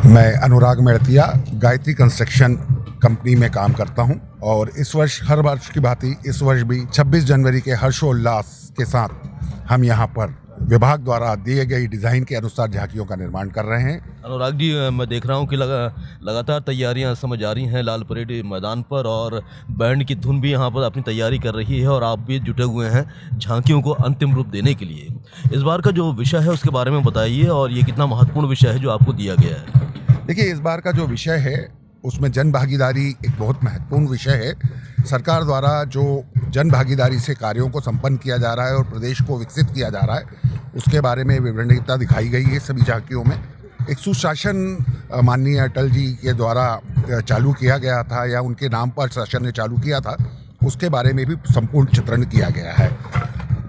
मैं अनुराग Mertiya Gayatri construction company में काम करता हूं और इस वर्ष हर वर्ष की भांति इस वर्ष भी 26 जनवरी के हर्षोल्लास के साथ हम यहां पर विभाग द्वारा दिए गई डिज़ाइन के अनुसार झांकियों का निर्माण कर रहे हैं। अनुराग जी, मैं देख रहा हूँ कि लगातार तैयारियां समझ आ रही हैं लाल परेड मैदान पर, और बैंड की धुन भी यहाँ पर अपनी तैयारी कर रही है और आप भी जुटे हुए हैं झांकियों को अंतिम रूप देने के लिए। इस बार का जो विषय है उसके बारे में बताइए, और ये कितना महत्वपूर्ण विषय है जो आपको दिया गया है। देखिए, इस बार का जो विषय है उसमें जन भागीदारी एक बहुत महत्वपूर्ण विषय है। सरकार द्वारा जो जन भागीदारी से कार्यों को संपन्न किया जा रहा है और प्रदेश को विकसित किया जा रहा है, उसके बारे में विवरणिकता दिखाई गई है सभी झांकियों में। एक सुशासन माननीय अटल जी के द्वारा चालू किया गया था या उनके नाम पर शासन ने चालू किया था, उसके बारे में भी संपूर्ण चित्रण किया गया है।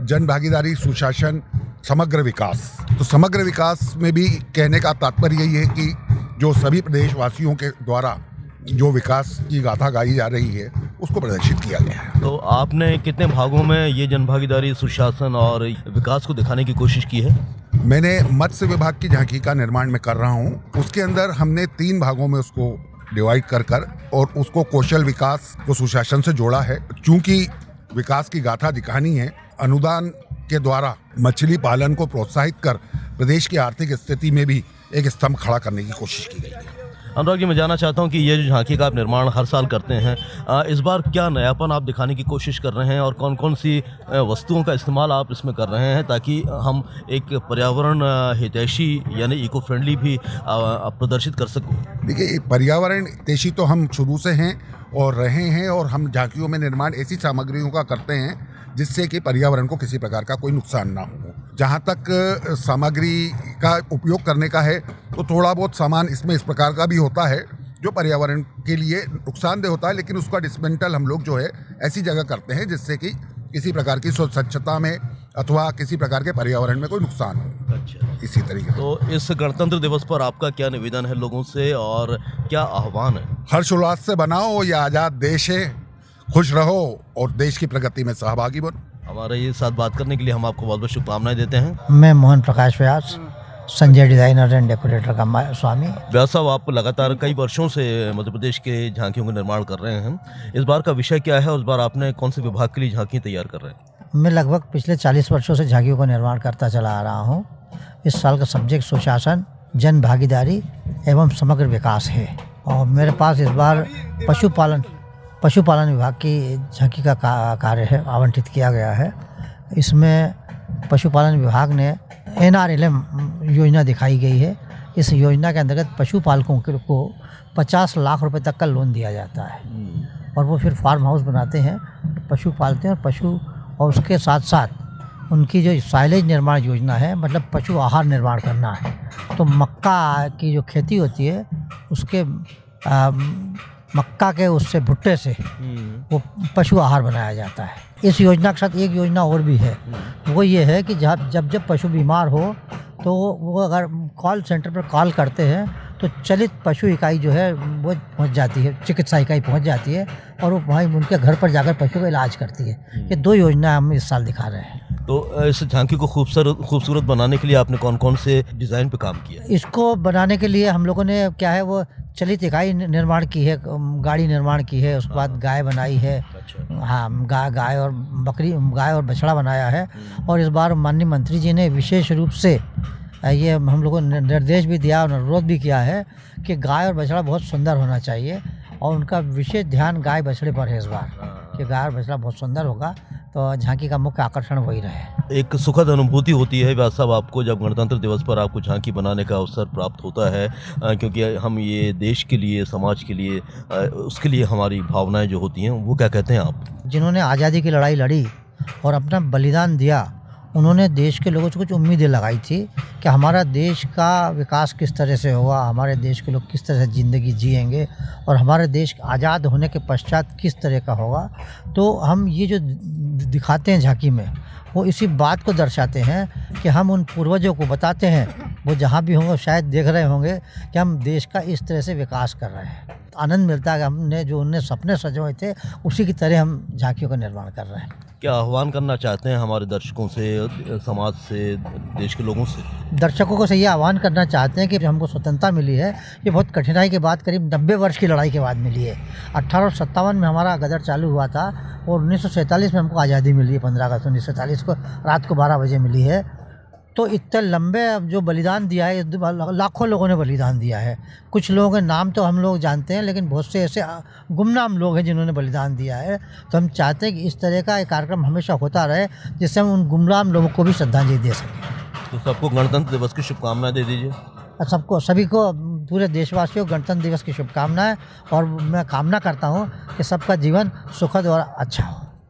जन भागीदारी, सुशासन, समग्र विकास। तो समग्र विकास में भी कहने का तात्पर्य यही है कि जो सभी प्रदेशवासियों के द्वारा जो विकास की गाथा गाई जा रही है उसको प्रदर्शित किया गया है। तो आपने कितने भागों में ये जनभागीदारी, सुशासन और विकास को दिखाने की कोशिश की है? मैंने मत्स्य विभाग की झांकी का निर्माण में कर रहा हूँ। उसके अंदर हमने 3 भागों में उसको डिवाइड कर और उसको कौशल विकास को सुशासन से जोड़ा है। चूँकि विकास की गाथा दिखानी है, अनुदान के द्वारा मछली पालन को प्रोत्साहित कर प्रदेश की आर्थिक स्थिति में भी एक स्तंभ खड़ा करने की कोशिश की गई है। अनुराग जी, मैं जानना चाहता हूं कि ये जो झांकी का आप निर्माण हर साल करते हैं, इस बार क्या नयापन आप दिखाने की कोशिश कर रहे हैं और कौन कौन सी वस्तुओं का इस्तेमाल आप इसमें कर रहे हैं, ताकि हम एक पर्यावरण हितैषी यानी इको फ्रेंडली भी प्रदर्शित कर सको? देखिए, पर्यावरण हितैषी तो हम शुरू से हैं और रहे हैं, और हम झांकियों में निर्माण ऐसी सामग्रियों का करते हैं जिससे कि पर्यावरण को किसी प्रकार का कोई नुकसान ना हो। जहाँ तक सामग्री का उपयोग करने का है तो थोड़ा बहुत सामान इसमें इस प्रकार का भी होता है जो पर्यावरण के लिए नुकसानदेह होता है, लेकिन उसका डिसमेंटल हम लोग जो है ऐसी जगह करते हैं जिससे कि किसी प्रकार की स्वच्छता में अथवा किसी प्रकार के पर्यावरण में कोई नुकसान हो। अच्छा, इसी तरीके तो इस गणतंत्र दिवस पर आपका क्या निवेदन है लोगों से और क्या आह्वान है? हर्षोल्लास से बनाओ, यह आज़ाद देश है, खुश रहो और देश की प्रगति में सहभागी बनो। हमारे ये साथ बात करने के लिए हम आपको बहुत बहुत शुभकामनाएं देते हैं। मैं मोहन प्रकाश व्यास, संजय डिज़ाइनर एंड डेकोरेटर का स्वामी। व्यास साहब, आप लगातार कई वर्षों से मध्य प्रदेश के झांकियों का निर्माण कर रहे हैं। इस बार का विषय क्या है और इस बार आपने कौन से विभाग के लिए झांकी तैयार कर रहे हैं? मैं लगभग पिछले 40 वर्षों से झांकियों का निर्माण करता चला आ रहा हूँ। इस साल का सब्जेक्ट सुशासन, जन भागीदारी एवं समग्र विकास है। और मेरे पास इस बार पशुपालन विभाग की झांकी का कार्य है, आवंटित किया गया है। इसमें पशुपालन विभाग ने NRLM योजना दिखाई गई है। इस योजना के अंतर्गत पशुपालकों को 50 लाख रुपए तक का लोन दिया जाता है और वो फिर फार्म हाउस बनाते हैं, पशु पालते हैं और उसके साथ साथ उनकी जो साइलेज निर्माण योजना है, मतलब पशु आहार निर्माण करना है। तो मक्का की जो खेती होती है उसके मक्का के उससे भुट्टे से वो पशु आहार बनाया जाता है। इस योजना के साथ एक योजना और भी है, वो ये है कि जब पशु बीमार हो तो वो अगर कॉल सेंटर पर कॉल करते हैं तो चलित पशु इकाई जो है वो पहुंच जाती है, चिकित्सा इकाई पहुंच जाती है और वो वहीं उनके घर पर जाकर पशु का इलाज करती है। ये 2 योजना हम इस साल दिखा रहे हैं। तो इस झांकी को खूबसूरत बनाने के लिए आपने कौन कौन से डिज़ाइन पे काम किया? इसको बनाने के लिए हम लोगों ने क्या है वो चलित इकाई निर्माण की है, गाड़ी निर्माण की है, उसके बाद गाय बनाई है। अच्छा। हाँ, गाय और बछड़ा बनाया है। और इस बार माननीय मंत्री जी ने विशेष रूप से ये हम लोगों ने निर्देश भी दिया और अनुरोध भी किया है कि गाय और बछड़ा बहुत सुंदर होना चाहिए, और उनका विशेष ध्यान गाय बछड़े पर है इस बार कि गाय और बछड़ा बहुत सुंदर होगा, तो झांकी का मुख्य आकर्षण वही रहे। एक सुखद अनुभूति होती है व्यास साहब आपको जब गणतंत्र दिवस पर आपको झांकी बनाने का अवसर प्राप्त होता है, क्योंकि हम ये देश के लिए, समाज के लिए, उसके लिए हमारी भावनाएं जो होती हैं, वो क्या कहते हैं आप? जिन्होंने आज़ादी की लड़ाई लड़ी और अपना बलिदान दिया, उन्होंने देश के लोगों से कुछ उम्मीदें लगाई थी कि हमारा देश का विकास किस तरह से होगा, हमारे देश के लोग किस तरह से ज़िंदगी जिएंगे और हमारे देश आज़ाद होने के पश्चात किस तरह का होगा। तो हम ये जो दिखाते हैं झांकी में, वो इसी बात को दर्शाते हैं कि हम उन पूर्वजों को बताते हैं वो जहाँ भी होंगे शायद देख रहे होंगे कि हम देश का इस तरह से विकास कर रहे हैं। आनंद मिलता है कि हमने जो उनने सपने सजोए थे उसी की तरह हम झांकियों का निर्माण कर रहे हैं। क्या आह्वान करना चाहते हैं हमारे दर्शकों से, समाज से, देश के लोगों से? दर्शकों को से ये आह्वान करना चाहते हैं कि हमको स्वतंत्रता मिली है, ये बहुत कठिनाई के बाद, करीब 90 वर्ष की लड़ाई के बाद मिली है। 1857 में हमारा गदर चालू हुआ था और 1947 में हमको आज़ादी मिली है। 15 अगस्त 1947 को रात को 12 बजे मिली है। तो इतने लंबे जो बलिदान दिया है, लाखों लोगों ने बलिदान दिया है। कुछ लोगों के नाम तो हम लोग जानते हैं, लेकिन बहुत से ऐसे गुमनाम लोग हैं जिन्होंने बलिदान दिया है। तो हम चाहते हैं कि इस तरह का एक कार्यक्रम हमेशा होता रहे, जिससे हम उन गुमनाम लोगों को भी श्रद्धांजलि दे सकें। तो सबको गणतंत्र दिवस की शुभकामनाएं दे दीजिए। और सभी को, पूरे देशवासियों को गणतंत्र दिवस की शुभकामनाएं। और मैं कामना करता हूँ कि सबका जीवन सुखद और अच्छा हो।